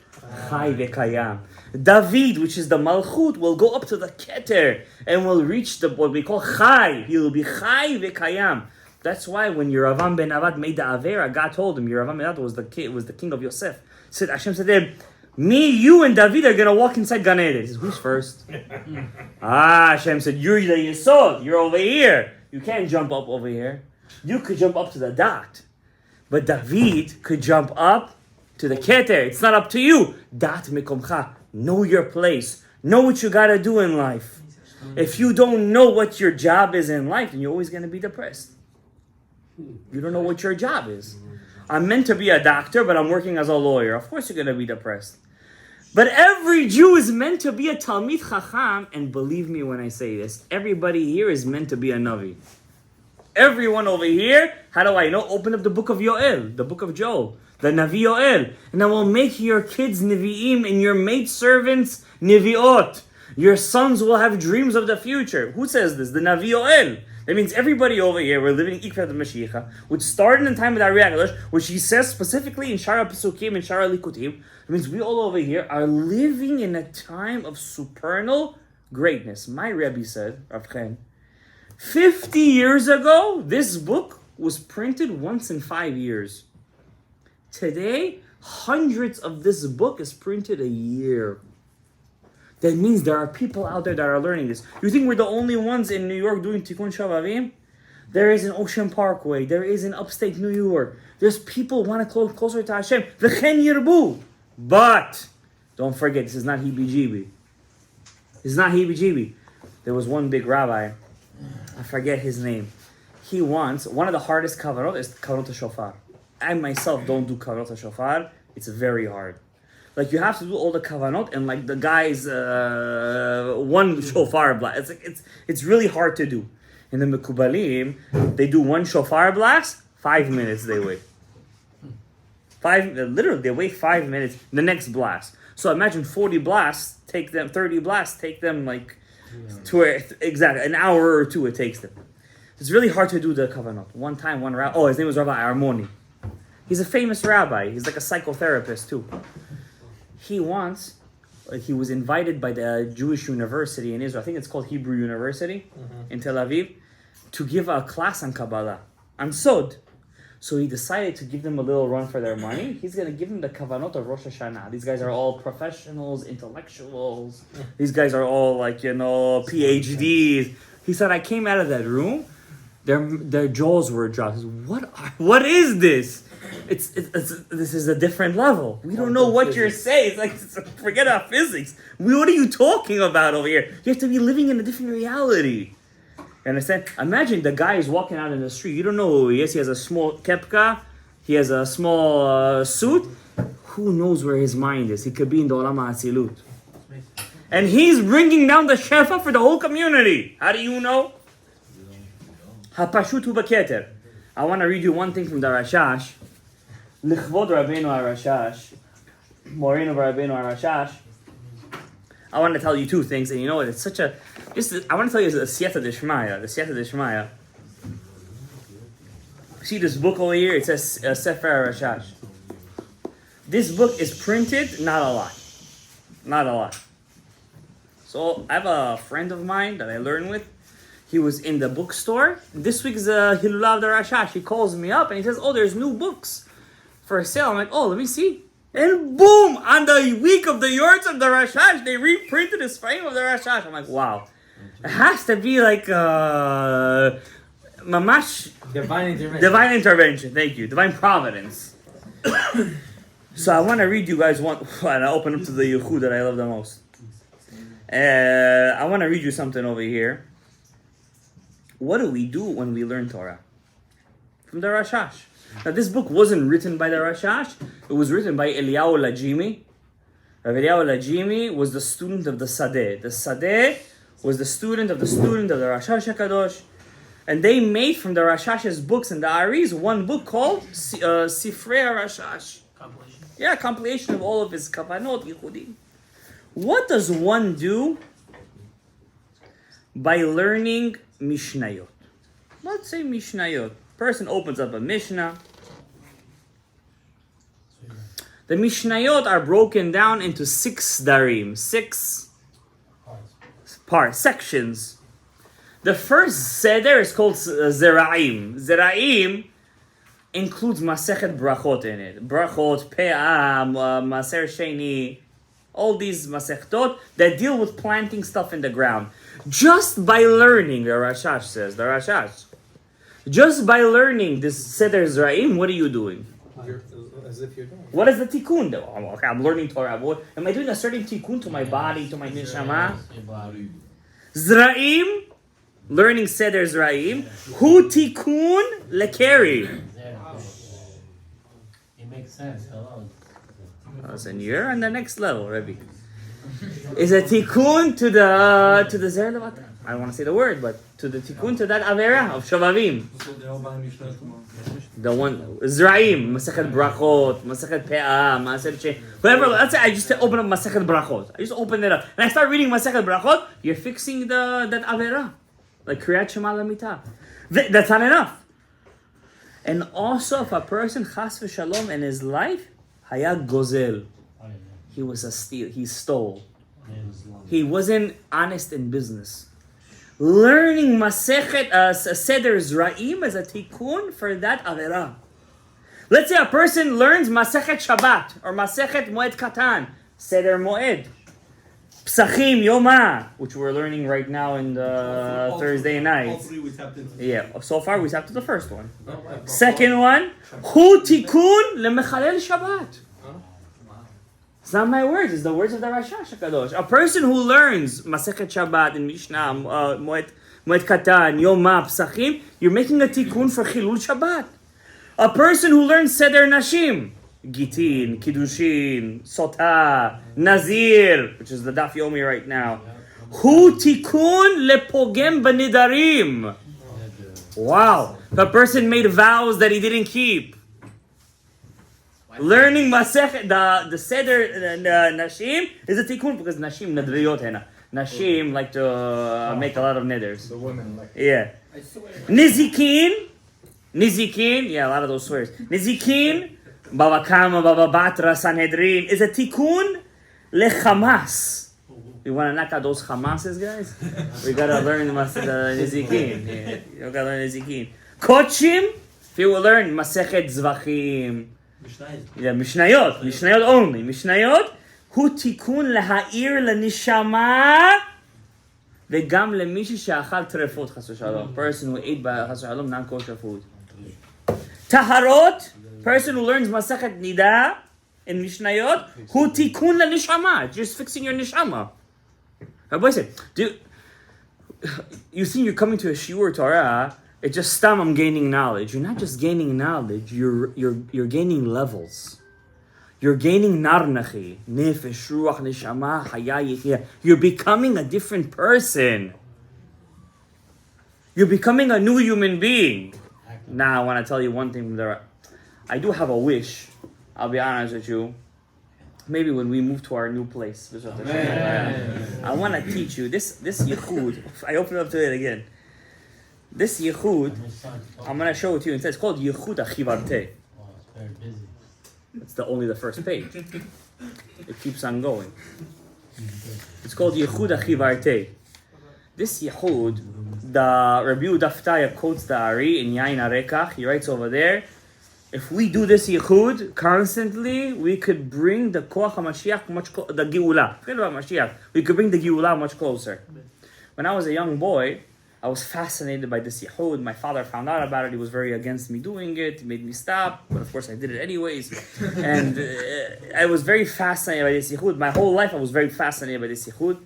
Chai Vekayam. David, which is the Malchut, will go up to the Keter and will reach what we call Chai. He will be Chai Vekayam. That's why when Yeravam ben Avad made the Avera, God told him, Yeravam ben Avad was the king of Yosef. Hashem said to him, me, you, and David are going to walk inside Gan Eden. He says, who's first? Hashem said, you're the Yesod. You're over here. You can't jump up over here. You could jump up to the dot. But David could jump up to the Keter. It's not up to you. Dat mekomcha. Know your place. Know what you got to do in life. If you don't know what your job is in life, then you're always going to be depressed. You don't know what your job is. I'm meant to be a doctor, but I'm working as a lawyer. Of course you're going to be depressed. But every Jew is meant to be a Talmid Chacham, and believe me when I say this, everybody here is meant to be a Navi. Everyone over here, how do I know? Open up the book of Yoel, the book of Joel, the Navi Yoel, and I will make your kids Nevi'im and your maidservants Nevi'ot. Your sons will have dreams of the future. Who says this? The Navi Yoel. That means everybody over here, we're living Ikra the Mashiach, which started in the time of the Arei HaKadosh, which he says specifically in Shara Pesukim and Shara Likutim. It means we all over here are living in a time of supernal greatness. My Rebbe said, Rav Chen, 50 years ago, this book was printed once in 5 years. Today, hundreds of this book is printed a year. That means there are people out there that are learning this. You think we're the only ones in New York doing Tikkun Shavavim? There is in Ocean Parkway. There is in upstate New York. There's people who want to close closer to Hashem. V'chen yirbu. But, don't forget, this is not heebie-jeebie. This is not heebie-jeebie. There was one big rabbi, I forget his name. He wants, one of the hardest kavanot is kavanot HaShofar. I myself don't do kavanot HaShofar. It's very hard. Like you have to do all the kavanot and like the guy's one shofar blast. It's really hard to do. In the Mekubalim, they do one shofar blast, 5 minutes they wait. Literally they wait 5 minutes. The next blast. So imagine 40 blasts take them, 30 blasts take them like exactly an hour or two it takes them. It's really hard to do the kavanot. One time, one rabbi. Oh, his name was Rabbi Armoni. He's a famous rabbi. He's like a psychotherapist too. He was invited by the Jewish University in Israel, I think it's called Hebrew University in Tel Aviv, to give a class on Kabbalah, on Sod. So he decided to give them a little run for their money. He's going to give them the Kavanot of Rosh Hashanah. These guys are all professionals, intellectuals. These guys are all PhDs. He said, I came out of that room, their jaws were dropped. He said, what is this? This is a different level. We don't know what you're saying. It's like, forget about physics. What are you talking about over here? You have to be living in a different reality. You understand? Imagine the guy is walking out in the street. You don't know who he is. He has a small kepka. He has a small suit. Who knows where his mind is? He could be in the Olam HaAtzilut. And he's bringing down the shefa for the whole community. How do you know? Hapashut hu b'keter. I want to read you one thing from the Rashash. Lichvod Rabbeinu HaRashash, Moreno Rabbeinu HaRashash. I want to tell you two things, and you know what? It's such a. I want to tell you the Siyata Deshmaya. The Siyata Deshmaya. See this book over here? It says Sefer Rashash. This book is printed, not a lot. Not a lot. So I have a friend of mine that I learn with. He was in the bookstore. This week's HELULA of the Rashash. He calls me up and he says, oh, there's new books for sale. I'm like, oh, let me see. And boom, on the week of the Yorts of the Rashash, they reprinted this frame of the Rashash. I'm like, wow. It has to be like mamash Divine intervention. divine intervention. Thank you. Divine providence. So I want to read you guys one, and I open up to the Yehud that I love the most. I want to read you something over here. What do we do when we learn Torah? From the Rashash. Now this book wasn't written by the Rashash. It was written by Eliyahu Lajimi. Rav Eliyahu Lajimi was the student of the Sadeh. The Sadeh was the student of the Rashash HaKadosh. And they made from the Rashash's books and the Aris one book called Sifrei Rashash. Compilation. Yeah, compilation of all of his kavanot, Yehudim. What does one do by learning Mishnayot? Let's say Mishnayot. Person opens up a Mishnah. The Mishnayot are broken down into 6 darim, 6 parts, sections. The first seder is called Zeraim. Zeraim includes Masechet Brachot in it. Brachot, Pe'ah, Maser Sheni, all these Masechtot that deal with planting stuff in the ground. Just by learning, the Rashash says, just by learning this Seder Zeraim, what are you doing? As if you're doing. What is the tikkun? Okay, I'm learning Torah. Am I doing a certain tikkun to my body, to my neshama? Zeraim, learning Seder Zeraim. Hu tikkun lekeri. It makes sense. Hello. Listen, you're on the next level, Rebbe. Is a tikkun to the Zer Levat. I don't want to say the word, but to the tikkun to that avera of Shavavim. So they're all buying Mishnah tomorrow. The one Zeraim, Masechet Brachot, Masechet Pe'ah, Masechet Sheni. Whatever. Let's say I just open up Masechet Brachot. I just open it up and I start reading Masechet Brachot. You're fixing that avera, like Kriyat Shema Lamita. That's not enough. And also, if a person chas v'shalom in his life, hayat gozel, he was a steal. He stole. He wasn't honest in business. Learning Masechet Seder Zeraim as a tikkun for that avera. Let's say a person learns Masechet Shabbat or Masechet Moed Katan, Seder Moed, Psachim Yoma, which we're learning right now in the Thursday night. All three we tapped into. Yeah, so far we tapped to the first one. Second one, Hu Tikkun LeMechalel Shabbat. It's not my words, it's the words of the Rashash HaKadosh. A person who learns Masechet Shabbat and Mishnah, Moed Katan, Yoma, Psachim, you're making a tikkun for Chilul Shabbat. A person who learns Seder Nashim, Gitin, Kiddushin, Sotah, Nazir, which is the Daf Yomi right now. Hu tikkun lepogem b'nidarim. Wow, the person made vows that he didn't keep. Learning Masechet, the Seder Nashim is a tikkun because Nashim nadriyot hena. Nashim like to make a lot of niders. The women like. Yeah. Nizikin, yeah, a lot of those swears. Nizikin, Baba Kama, Baba Batra, Sanhedrin is a tikkun lechamas. You want to knock out those chamases, guys? We gotta learn the Nizikin. Yeah, you gotta learn Nizikin. Kochim, if you will learn Masechet Zvachim. Yeah, Mishnayot only. Mishnayot, hu tikkun להעיר לנשמה וגם למישהו שאכל טרפות חס ושלום. Person who ate by חס ושלום non-kosher food. Taharot, person who learns Masechet Nida in Mishnayot, hu tikkun לנשמה. Just fixing your neshama. Rabbi said, you think you're coming to a shiur Torah, it's just stam I'm gaining knowledge. You're not just gaining knowledge, you're gaining levels. You're gaining narnachi, nefesh, ruach, neshama, haya, yechia. You're becoming a different person. You're becoming a new human being. Now I want to tell you one thing from there. I do have a wish. I'll be honest with you. Maybe when we move to our new place. I want to teach you this yichud. I open up to it again. This yichud, I'm gonna show it to you. It's called yichud achivarte. Wow, it's very busy. It's only the first page. It keeps on going. It's called yichud achivarte. This yichud, the Rabbi Udaftaya quotes the Ari in Yain Arekach. He writes over there, if we do this yichud constantly, we could bring the koach HaMashiach the Geula. Forget about Mashiach. We could bring the Geula much closer. When I was a young boy, I was fascinated by this yichud. My father found out about it. He was very against me doing it. He made me stop, but of course I did it anyways. And I was very fascinated by this yichud. My whole life I was very fascinated by this yichud.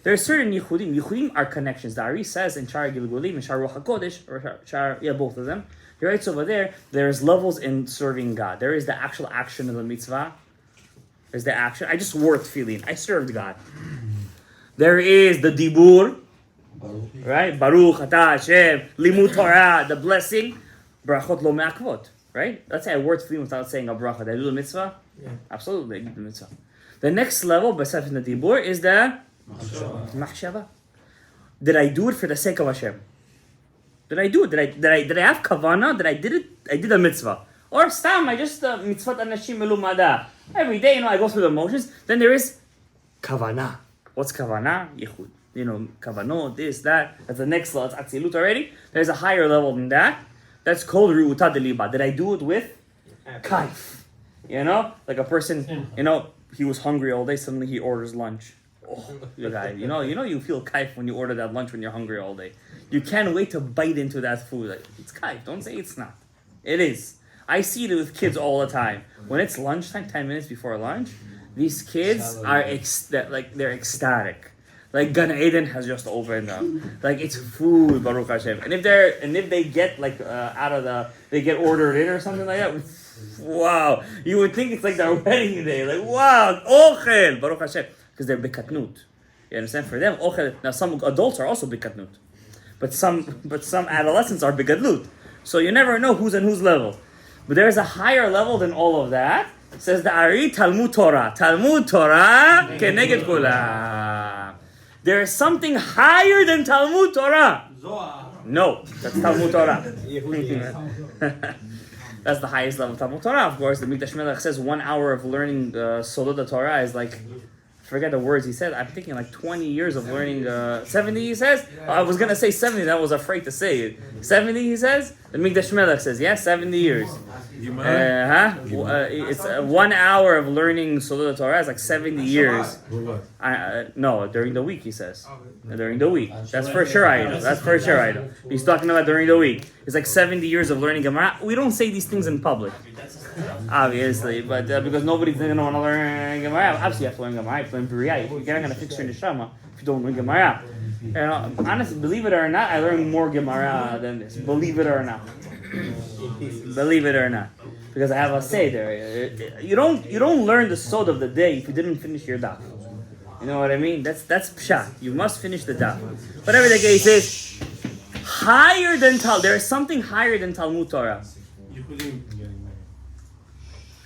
There are certain yichudim. Yichudim are connections. The Ari says in Shar Gilgulim, in Shar Ruach HaKodesh, or Shar, both of them. He writes over there, there's levels in serving God. There is the actual action of the mitzvah. There's the action. I just wore tefillin. I served God. There is the dibur, right? Baruch atah Hashem, limud Torah, the blessing. Brachot lo me'akvot, right? Let's say I wore tefillin without saying a bracha. Did I do the mitzvah? Yeah. Absolutely, I did the mitzvah. The next level, besides the dibur, is the machshava. Did I do it for the sake of Hashem? Did I do it? Did I have kavanah? Did I did it? I did a mitzvah. Or stam, I just mitzvot anashim melumada. Every day, I go through the motions. Then there is kavanah. What's kavanah? Yichud. Kavanah, this, that. That's the next level. It's atzilut already. There's a higher level than that. That's called ru'uta deliba. Did I do it with kaif? Like a person, he was hungry all day, suddenly he orders lunch. Oh, you guys, you feel kaif when you order that lunch when you're hungry all day. You can't wait to bite into that food. Like, it's kaif. Don't say it's not. It is. I see it with kids all the time. When it's lunchtime, 10 minutes before lunch, these kids are they're ecstatic. Like Gadaev has just opened up. Like it's food, Baruch Hashem. And if they get they get ordered in or something like that, wow, you would think it's like their wedding day. Like wow, ochel, Baruch Hashem, because they're bekatnut. You understand? For them, ochel. Now some adults are also bekatnut, but some adolescents are begadlut. So you never know who's on whose level. But there is a higher level than all of that. It says the Ari Talmud Torah keneged kulam. There is something higher than Talmud Torah. No, that's Talmud Torah. That's the highest level of Talmud Torah, of course. The Mikdash Melech says 1 hour of learning Solot Torah is like, I forget the words he said. I'm thinking like 20 years of learning 70, he says. I was going to say 70, I was afraid to say it. 70, he says. The Mikdash Melech says, 70 years. It's 1 hour of learning Solot Torah is like 70 years. No, during the week, he says. During the week. That's for sure I know. He's talking about during the week. It's like 70 years of learning Gemara. We don't say these things in public, obviously, but because nobody's going to want to learn Gemara. Obviously, you have to learn Gemara. You have to learn B'riyah. You're not going to fix your neshama if you don't learn Gemara. Honestly, believe it or not, I learned more Gemara than this. Believe it or not. Believe it or not, because I have a say there. You don't learn the sod of the day if you didn't finish your daf. You know what I mean? That's pshat. You must finish the daf. Whatever the case is, higher than there is something higher than Talmud Torah. You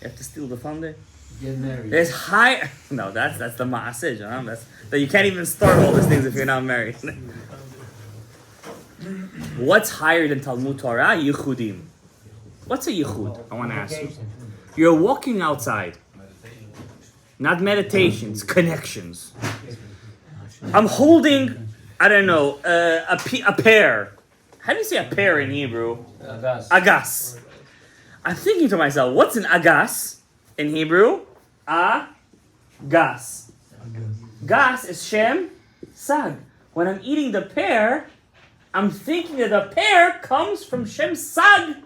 have to steal the thunder. Get married. There's higher. No, that's the ma'aseh. That's that you can't even start all these things if you're not married. What's higher than Talmud Torah? Yichudim. What's a yichud? I want to ask you. You're walking outside. Not meditations, connections. I'm holding, I don't know, a pear. How do you say a pear in Hebrew? Agas. I'm thinking to myself, what's an agas in Hebrew? Agas. Gas is Shem Sag. When I'm eating the pear, I'm thinking that the pear comes from Shem Sag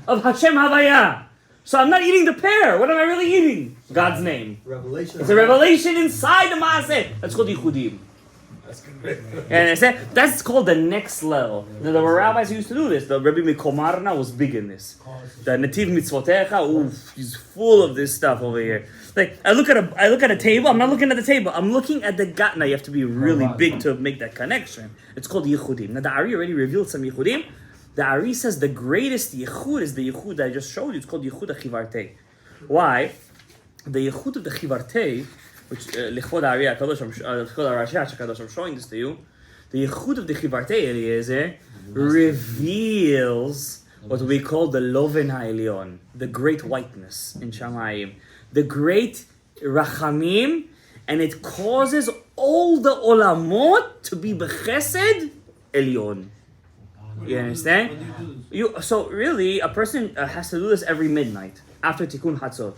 of Hashem Havaya. So I'm not eating the pear. What am I really eating? God's name. Revelation. It's a revelation inside the Maaseh. That's called Yichudim. And that's called the next level. The rabbis used to do this. The Rabbi Mikomarna was big in this. The Nativ Mitzvotecha, he's full of this stuff over here. Like I look at a table. I'm not looking at the table. I'm looking at the God. Now you have to be really big to make that connection. It's called Yichudim. Now the Ari already revealed some Yichudim. The Ari says the greatest Yichud is the Yichud that I just showed you. It's called Yichud HaChivarte. Why? The Yichud of the Chivarte, which Lichvod Ari HaKadosh, Lichvod Rashash HaKadosh, I'm showing this to you. the Yichud of the Chivartei Eliezer reveals what we call the Loven HaElyon, the great whiteness in Shamayim, the great Rachamim, and it causes all the Olamot to be Bechesed Elyon. You understand? So really, a person has to do this every midnight after Tikkun Hatzot.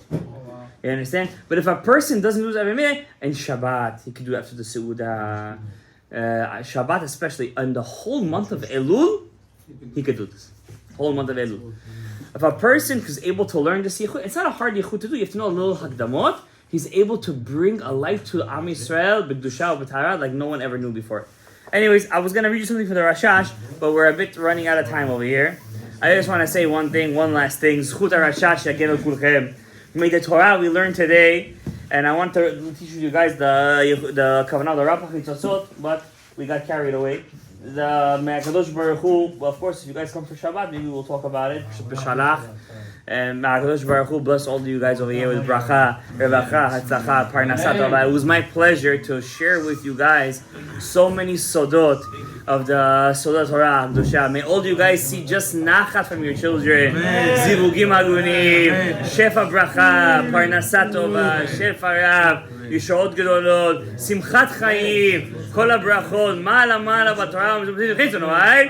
You understand? But if a person doesn't do this every midnight, and Shabbat, he can do it after the Seudah. Shabbat especially, and the whole month of Elul, he could do this. Whole month of Elul. If a person is able to learn this Yichud, it's not a hard Yichud to do, you have to know a little Hakdamot, he's able to bring a light to Am Yisrael, B'Kedusha, B'Tara, like no one ever knew before. Anyways, I was going to read you something for the Rashash, but we're a bit running out of time over here. I just want to say one last thing. Zchut HaRashash yagenu kulchem. May the Torah we learned today, and I want to teach you guys the Kavanah, the Rapach Mitzotzot, but we got carried away. The Me'akadosh Baruch Hu, well, of course, if you guys come for Shabbat, maybe we'll talk about it. B'Shalach. And Me'akadosh Baruch Hu bless all of you guys over here with bracha, revacha, hatzlacha, parnasat tova. It was my pleasure to share with you guys so many sodot of the Sodot Torah Kedusha. May all of you guys see just nachat from your children. Zivugim agunim, shefa bracha, parnasat tova, shefa rav, yishaot gedolot, simchat chayim, kol habrachot, ma'ala ma'ala b'Torah, right?